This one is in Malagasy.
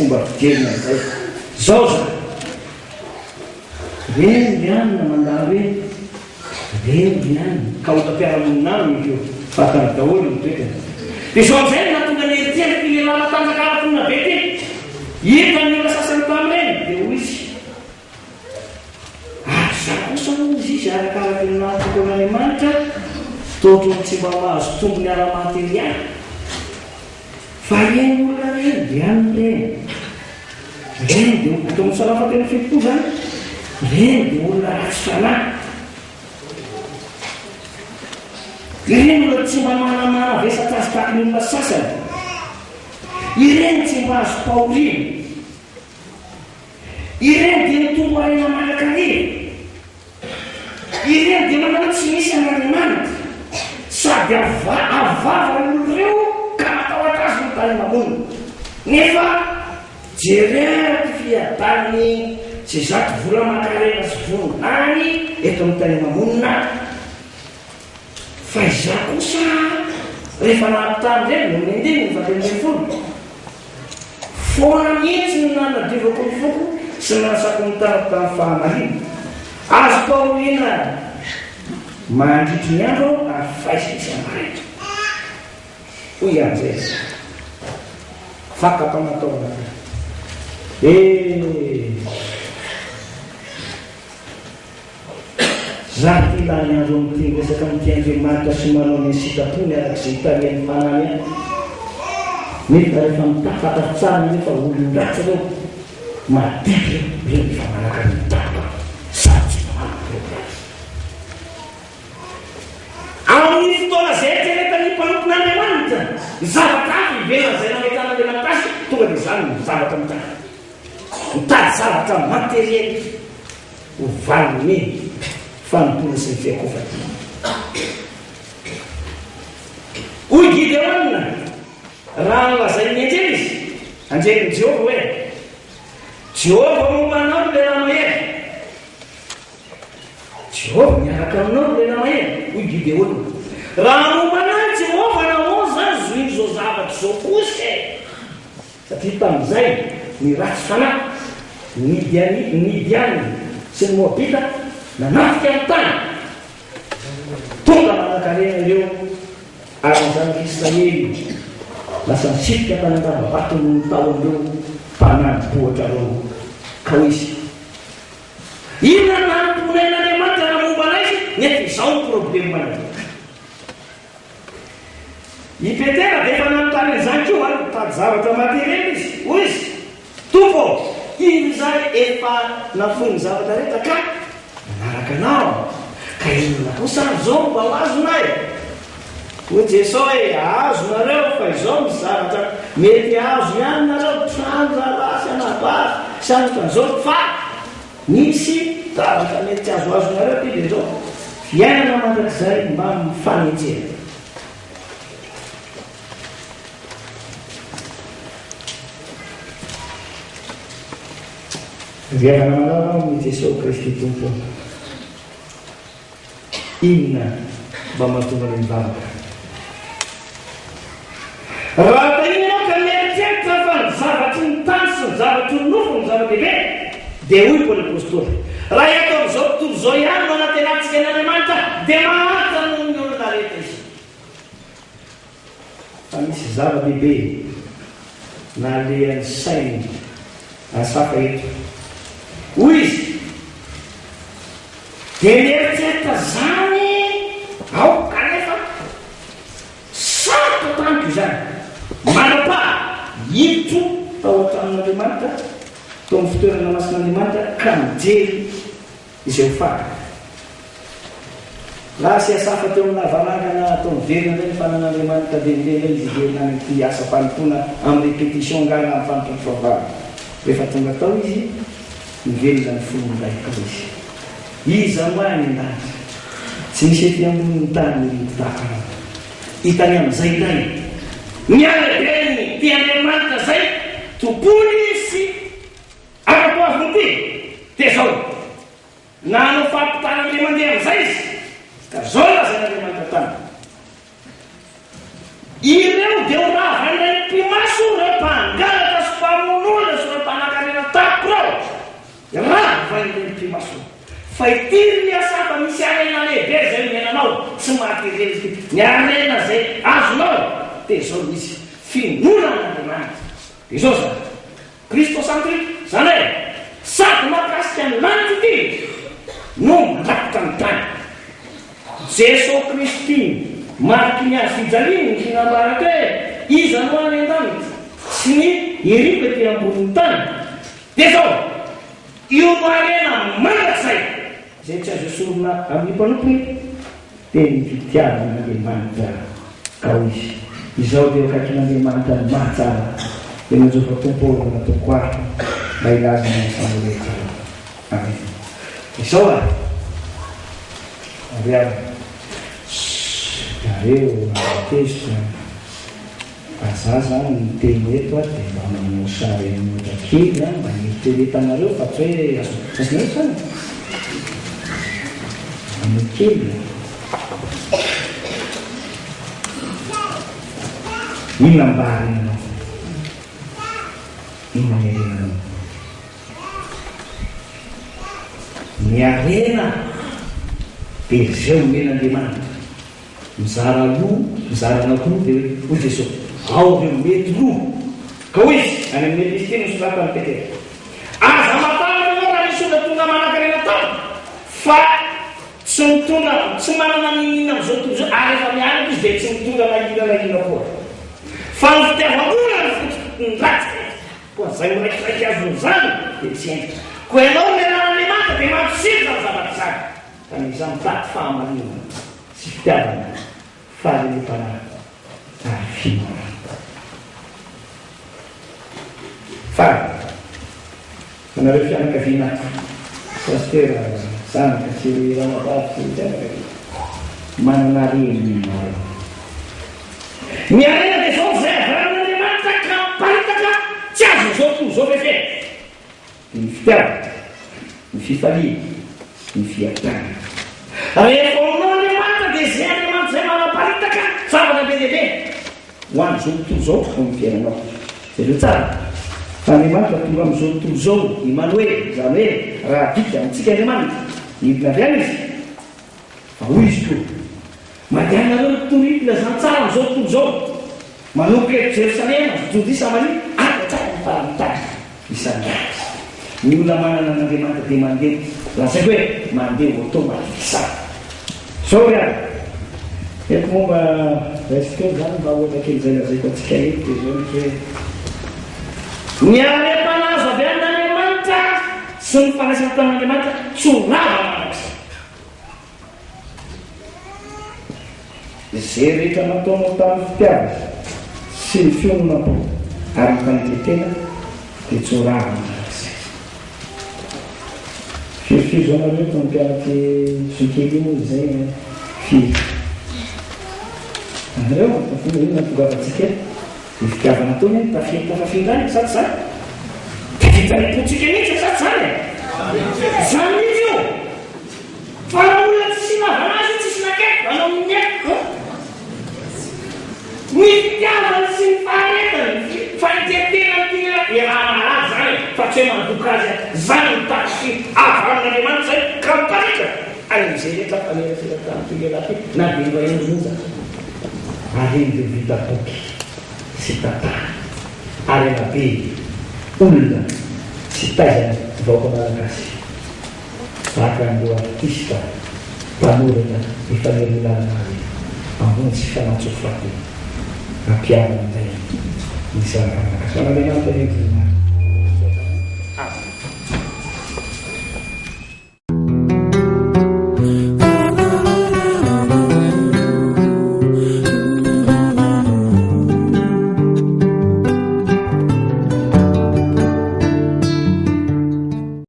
fomba fijerina zay zao zany reny ianina mandala hoe reny ianina ka otam-piarahamonina io fatany daholo mitoetana dia zao am'izay natonga ny heritena ty lehilahy matanjaka aratonina be ty hita ny ola sasany tamireny dia ho izy za kosa izy izy arakaraka ny nahatokon'Andriamanitra totrony tsy mba mahazo tombony ara-materialy fa reny olona reny dia anyreny reny dia atao misalafatena fetoko zany reny dia olona ratsy fanahy ireny olona tsy mba manamana vesatazikaky ny olona sasany ireny tsy mba azo paoriny ireny dia mitombo arena manakariry ireny dia manana tsy misy an'Andriamanitra sady avava olo ireo ka matahotra azy no tany mamonina nefa jerera ty fiadany tsy zato vola makarena sy voninany eto amin'ny tany mamonina fa iza kosa rehefa nahatany reny no mendeny ny vaten'ny folo foana mihitsy no nanadivako ny foko sy nanasako ny tany tamin'ny fahamarina azo paorina mandritry ny andro ary faisy isy amaraitra hoy an'izay fakapamataona za ty lany andro amity resaka amity Andriamanitra sy manao ny sitapony arak'izay italiany fanany any nefa rehefa mitafata tsara nefa olon-dratsy reo matety reo efa manaka ny tapa sady tsy manana amin'ny fotoana zay tsereta ny mpanompon'Andriamanitra ny zavatra avy ivena zay nametan'Andriamanitra azy tonga dia zany ny zavatra mitady zavatra materiely ho valiny fanompona sy ny fiakofany hoy Gideona raha nolazainy anjely izy anjeliny Jehova hoe Jehova mombanao le namahery Jehova miaraka aminao le namahery hoy Gideona raha mombanao Jehova namoa zany zoiny zao zavatra zao kosa satria tamin'izay ny ratsy fanahy Midiany sy ny Moabita nanafika amin'ny tany tonga manakarena ireo ary zanaka Israely lasa misipika tany an-davabato no taon'ireo mpanamboatra reo ka ho izy inona namponen'Andriamanitra raha mombana izy nefa izao ny problemy manao i Petera dia efa nanontany an'izany koa ary mitady zavatra materiely izy hoy izy tompo ino zay efa nafony ny zavatra rehetra ka manaraka anao ka inona kosa zao mba ho azonay hoy Jesosy azo nareo fa izao misy zavatra mety azo ihany nareo trano rasy anabary sanotra an'izao fa misy zavatra mety tsy azo nareo ty dia zao fiainana mandrakizay mba mifanenjena viavana manao ny Jesosy Kristy tompo inona mba mahatonga ny mivavaka raha tainao ka mieritreritra fa ny zavatry ny tany sy ny zavatry ny nofo ny zava-dehibe dia hoy Paoly apôstôly raha atao zao tontolo zao ihany manatenatsika n'Andriamanitra dia mahata noho ny olona rehetra izy fa misy zava-dehibe na lehan'ny sainy asafa eto hoy izy dia mieritreritra zany ao kanefa sato taniko izany manapa hiditro tao an-tranon'Andriamanitra tao amin'ny fitoerana masin'Andriamanitra ka mijery izay ho faka laha sy asafa teo amin'ny lavarangana atao miverina zay ny fanan'Andriamanitra delele izy verina amity asa mpanompoana amin'ny répétition ngana amin'ny fanompony fahavalo rehefa tonga tao izy miverina ny folon'ilay Kristy iza moany an-danitra tsy misy ety amin'ny tany mitaka hitany amin'izay ilay mialagreny ty Andriamanitra zay tompony sy akato azy ty dia zao nanao fampitana le mandeha amin'izay izy ka zao lazany Andriamanitra tany ireo dia ho raha vanay mpimaso reo mpangalatra sy mpamon'olona fa itiry miasapa misy arena lehibe zay miainanao tsy mahaterely ny arena zay azonao dia zao misy finonan'Andriamanitra dia zao zany kristocentrisme zany hoe sady mahakasika ny lanitra ity no mandrapitra ny tany Jesosy Kristy mariky ny azy fijaliany ny finambaraka hoe izy no any an-danitra sy ny iripa ty amboniny tany dia zao io no arena mandrakizay zay tsy azo esorona amin'ny mpanompony dia ny fitiavan'Andriamanitra ka izy izao dia akakin'Andriamanitra ny mahatsara dia manjofa tompoana natoko ahy mba ilazana ny famoretra amen izao a ariary areo atezitra aza zany miteny eto a dia mba manao sary motra kely a mba miteretanareo fa tsy hoe azonao zany manao kely inona mba arenanao inona ny arenanao ny arena dia zay omen'Andriamanitra mizara loha mizara anakoha dia hoe oy Jesosy ao reo mety loha ka ho izy any amin'ny Episiteny nosoratany Petera aza matana anao raha misy olona tonga manankarena tao fa tsy mitondra tsy manana ninina am'izao tontolo zao ary efa mianatra izy dia tsy mitondra nahina koa fa ny fitiavam-bola ny ratsy koa zay miraikiraiky azony zany dia tsy haiko ko ianao menan'Andriamanitra dia mampisirika ny zavatra zany fa izany mitady fahamanina sy fitiavana faharelepana arifina fa anareo fianakaviana pastera zanaka sy ramabavy manana reny ny arena dia zao zay avaran'Andriamanitra ka paritaka tsy azo zao toy zao refe ny fitiavana ny fifaliana ny fiatana rehefa amin'Andriamanitra dia zay Andriamanitra zay manaparitaka zavatra be lehibe ho an'izao tontolo zao amin'ny fiainanao zay zao tsara fa Andriamanitra tonga amin'izao tontolo zao Emmanuel zany hoe raha dika amintsika Andriamanitra hidina avy any izy fa hoy izy to mandehanareo toritona zany tsara amin'izao tontolo zao manomboka eto Jerosalema jody Samaria aka tsara ny faramintany isan'andro ny olona manana an'Andriamanitra dia mandeha lazay hoe mandeha automatique zao riary eto momba raisykely zany mba ohatra kely zay lazayko atsika eto dia zao hoe ny arepanazo avy amin'Andriamanitra sy ny fanasana tamin'Andriamanitra tsy ho rava manaksa zay rehetra nataonao tamin'ny fitiavana sy ny fiononao ary nyfanetretena dia tsy ho rava manaksa firofizo anareo to mpiaraky zokely moa zay firy anareo tafona io natongavatsika ny fitiavana taony tafafindrany sady zany fitaripotsika mihitsy sady zany zany mihitsy io fa na olona tsy sy navana azy tsy sy nakaiky anao amin'ny aiko ny fitiavana sy ny faharetany faniteatena ny raha malazy zany fa tsy hoe mandoka azy zany mitaky avaran'Andriamanitra zay ka miparitra an'izay rehetra faneraseratamtolelaty na dia mba endromoza areny vita boky sy tantara arena be olona sy taizana vaoko malagasy aka andeo artista mpanorana mifanerolana ary ambony sy fanatsofaty ampiavana zay ny zanaka malagasy manandehananta